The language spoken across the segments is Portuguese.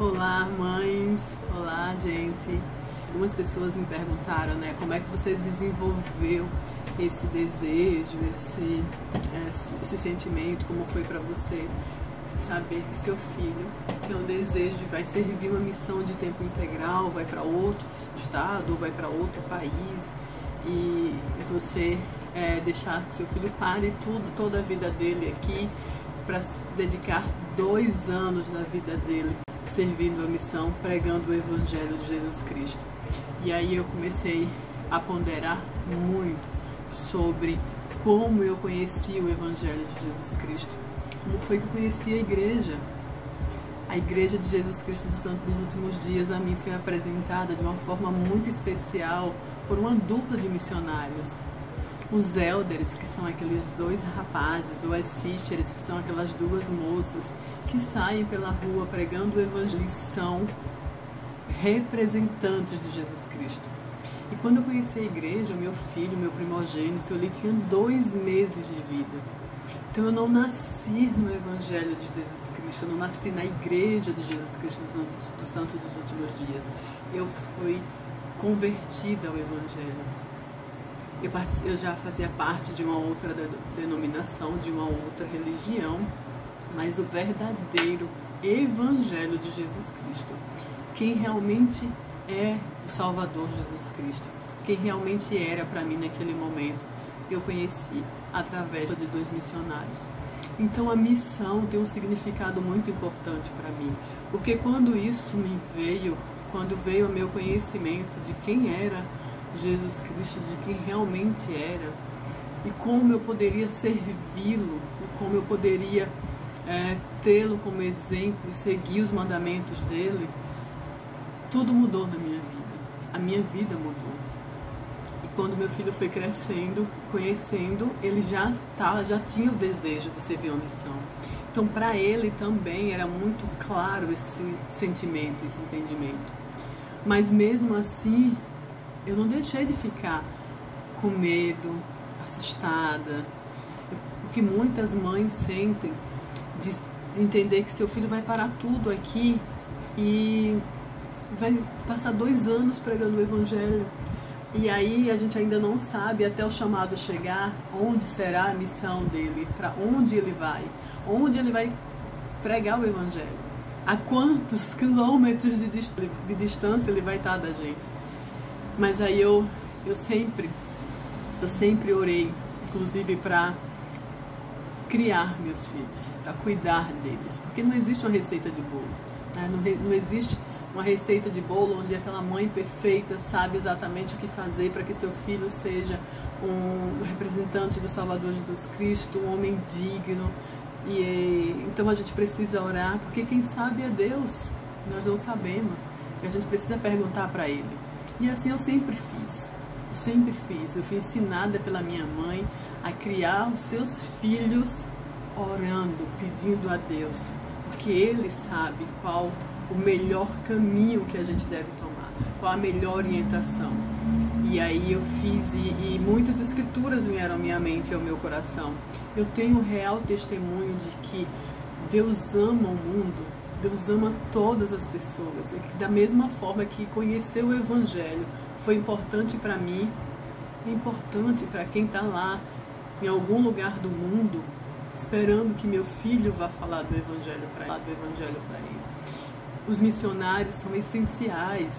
Olá, mães! Olá, gente! Algumas pessoas me perguntaram, né, como é que você desenvolveu esse desejo, esse sentimento, como foi para você saber que seu filho tem um desejo de vai servir uma missão de tempo integral, vai para outro estado, vai para outro país, e você deixar que seu filho pare toda a vida dele aqui para se dedicar 2 anos da vida dele servindo a missão, pregando o Evangelho de Jesus Cristo. E aí eu comecei a ponderar muito sobre como eu conheci o Evangelho de Jesus Cristo, como foi que eu conheci a igreja. A igreja de Jesus Cristo dos Santos dos Últimos Dias a mim foi apresentada de uma forma muito especial por uma dupla de missionários. Os elders, que são aqueles 2 rapazes, ou as sisters, que são aquelas 2 moças que saem pela rua pregando o Evangelho, são representantes de Jesus Cristo. E quando eu conheci a igreja, o meu filho, meu primogênito, ele tinha 2 meses de vida. Então eu não nasci no Evangelho de Jesus Cristo, eu não nasci na igreja de Jesus Cristo dos Santos dos Últimos Dias. Eu fui convertida ao Evangelho. Eu já fazia parte de uma outra denominação, de uma outra religião, mas o verdadeiro Evangelho de Jesus Cristo, quem realmente é o Salvador Jesus Cristo, quem realmente era para mim naquele momento, eu conheci através de 2 missionários. Então a missão tem um significado muito importante para mim, porque quando isso me veio, quando veio o meu conhecimento de quem era Jesus Cristo, de quem realmente era, e como eu poderia servi-lo, e como eu poderia tê-lo como exemplo e seguir os mandamentos dele, tudo mudou na minha vida. A minha vida mudou. E quando meu filho foi crescendo, conhecendo, ele já tinha o desejo de servir uma missão. Então para ele também era muito claro esse sentimento, esse entendimento. Mas mesmo assim, eu não deixei de ficar com medo, assustada. O que muitas mães sentem de entender que seu filho vai parar tudo aqui e vai passar 2 anos pregando o Evangelho. E aí a gente ainda não sabe, até o chamado chegar, onde será a missão dele, para onde ele vai pregar o Evangelho. A quantos quilômetros de distância ele vai estar da gente. Mas aí eu sempre orei, inclusive para criar meus filhos, para cuidar deles, porque não existe uma receita de bolo, né? Não existe uma receita de bolo onde aquela mãe perfeita sabe exatamente o que fazer para que seu filho seja um representante do Salvador Jesus Cristo, um homem digno. Então a gente precisa orar, porque quem sabe é Deus, nós não sabemos, a gente precisa perguntar para Ele. E assim eu sempre fiz, eu fui ensinada pela minha mãe a criar os seus filhos orando, pedindo a Deus, porque Ele sabe qual o melhor caminho que a gente deve tomar, qual a melhor orientação. E aí eu fiz, e muitas escrituras vieram à minha mente e ao meu coração. Eu tenho um real testemunho de que Deus ama o mundo, Deus ama todas as pessoas, e que da mesma forma que conhecer o Evangelho foi importante para mim, é importante para quem está lá em algum lugar do mundo, esperando que meu filho vá falar do Evangelho para ele. Os missionários são essenciais.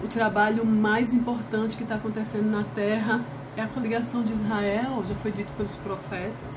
O trabalho mais importante que está acontecendo na Terra é a coligação de Israel, já foi dito pelos profetas.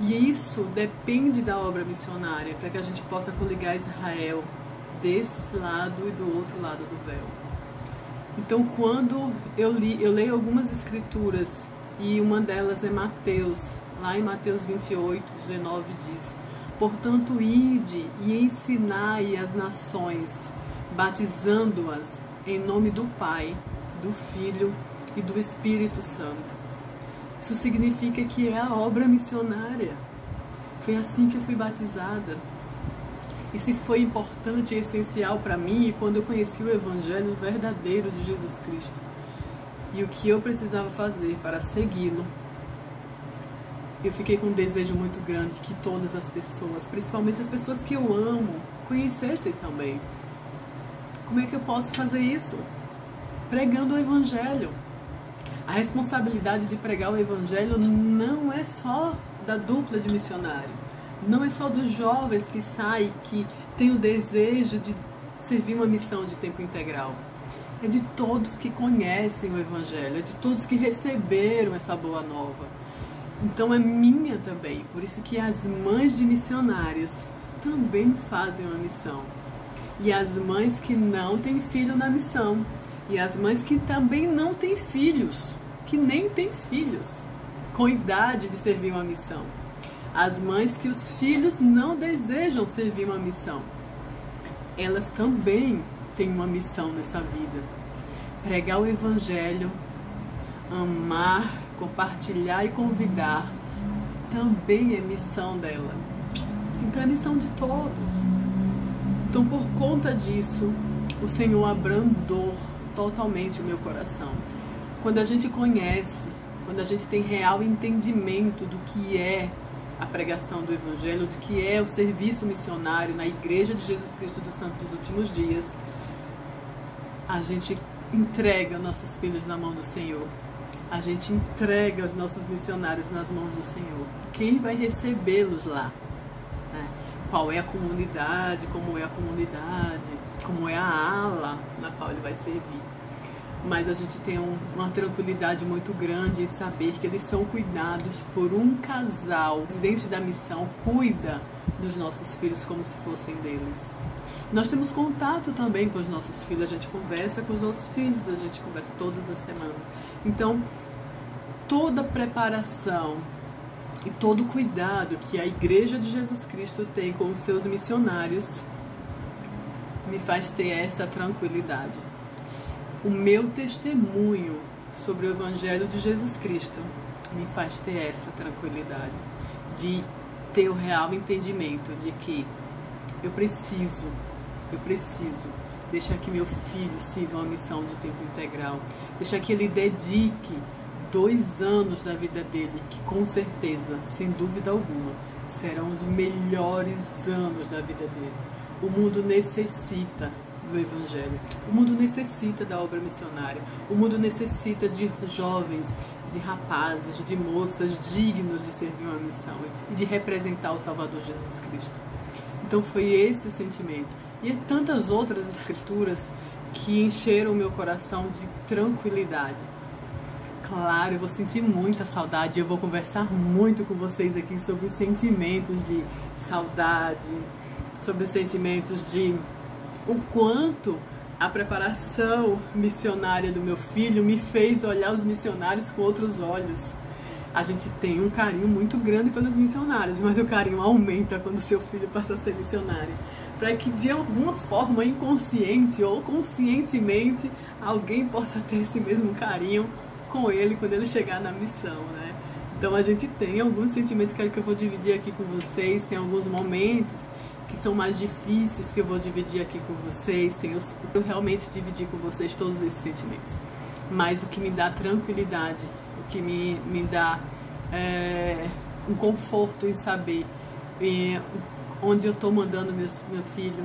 E isso depende da obra missionária, para que a gente possa coligar Israel desse lado e do outro lado do véu. Então, quando eu leio algumas escrituras, e uma delas é Mateus, lá em Mateus 28, 19 diz: portanto, ide e ensinai as nações, batizando-as em nome do Pai, do Filho e do Espírito Santo. Isso significa que é a obra missionária. Foi assim que eu fui batizada. E se foi importante e essencial para mim quando eu conheci o Evangelho verdadeiro de Jesus Cristo. E o que eu precisava fazer para segui-lo eu fiquei com um desejo muito grande que todas as pessoas, principalmente as pessoas que eu amo, conhecessem também. Como é que eu posso fazer isso? Pregando o Evangelho. A responsabilidade de pregar o Evangelho não é só da dupla de missionário, não é só dos jovens que saem, que têm o desejo de servir uma missão de tempo integral. É de todos que conhecem o Evangelho, é de todos que receberam essa boa nova. Então é minha também, por isso que as mães de missionários também fazem uma missão. E as mães que não têm filho na missão, e as mães que também não têm filhos, que nem têm filhos, com idade de servir uma missão. As mães que os filhos não desejam servir uma missão, elas também têm uma missão nessa vida. Pregar o Evangelho, amar, compartilhar e convidar, também é missão dela. Então é missão de todos. Então por conta disso, o Senhor abrandou totalmente o meu coração. Quando a gente conhece, quando a gente tem real entendimento do que é a pregação do Evangelho, do que é o serviço missionário na Igreja de Jesus Cristo dos Santos dos Últimos Dias, a gente entrega nossos filhos na mão do Senhor. A gente entrega os nossos missionários nas mãos do Senhor. Quem vai recebê-los lá? Qual é a comunidade, como é a comunidade, como é a ala na qual ele vai servir. Mas a gente tem uma tranquilidade muito grande em saber que eles são cuidados por um casal. O presidente da missão cuida dos nossos filhos como se fossem deles. Nós temos contato também com os nossos filhos, a gente conversa com os nossos filhos, a gente conversa todas as semanas. Então, toda a preparação e todo o cuidado que a Igreja de Jesus Cristo tem com os seus missionários me faz ter essa tranquilidade. O meu testemunho sobre o Evangelho de Jesus Cristo me faz ter essa tranquilidade, de ter o real entendimento de que eu preciso deixar que meu filho sirva uma missão de tempo integral, deixar que ele dedique 2 anos da vida dele, que com certeza, sem dúvida alguma, serão os melhores anos da vida dele. O mundo necessita do Evangelho, o mundo necessita da obra missionária, o mundo necessita de jovens, de rapazes, de moças dignos de servir uma missão e de representar o Salvador Jesus Cristo. Então foi esse o sentimento. E tantas outras escrituras que encheram o meu coração de tranquilidade. Claro, eu vou sentir muita saudade, eu vou conversar muito com vocês aqui sobre os sentimentos de saudade, sobre os sentimentos de o quanto a preparação missionária do meu filho me fez olhar os missionários com outros olhos. A gente tem um carinho muito grande pelos missionários, mas o carinho aumenta quando seu filho passa a ser missionário. Para que de alguma forma, inconsciente ou conscientemente, alguém possa ter esse mesmo carinho com ele quando ele chegar na missão, né? Então a gente tem alguns sentimentos que eu vou dividir aqui com vocês, tem alguns momentos que são mais difíceis que eu vou dividir aqui com vocês, eu realmente dividir com vocês todos esses sentimentos. Mas o que me dá tranquilidade, o que me dá um conforto em saber onde eu estou mandando meu filho,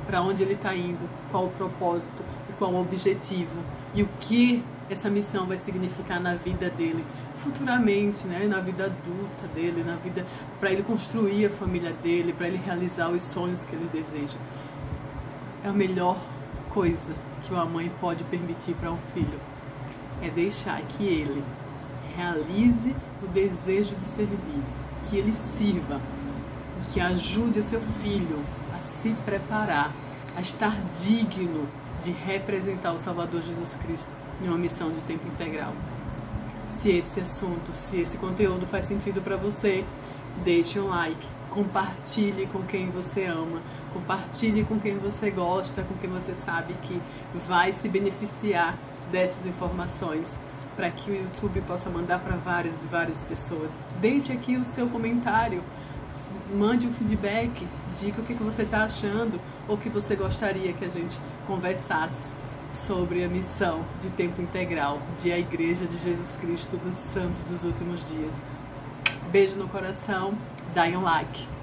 para onde ele está indo, qual o propósito e qual o objetivo e o que essa missão vai significar na vida dele futuramente, né? Na vida adulta dele, na vida para ele construir a família dele, para ele realizar os sonhos que ele deseja. É a melhor coisa que uma mãe pode permitir para um filho, é deixar que ele realize o desejo de servir, que ele sirva, e que ajude o seu filho a se preparar, a estar digno de representar o Salvador Jesus Cristo em uma missão de tempo integral. Se esse assunto, se esse conteúdo faz sentido para você, deixe um like, compartilhe com quem você ama, compartilhe com quem você gosta, com quem você sabe que vai se beneficiar dessas informações, para que o YouTube possa mandar para várias e várias pessoas. Deixe aqui o seu comentário, mande um feedback, diga o que você está achando ou o que você gostaria que a gente conversasse sobre a missão de tempo integral de a Igreja de Jesus Cristo dos Santos dos Últimos Dias. Beijo no coração, dá um like.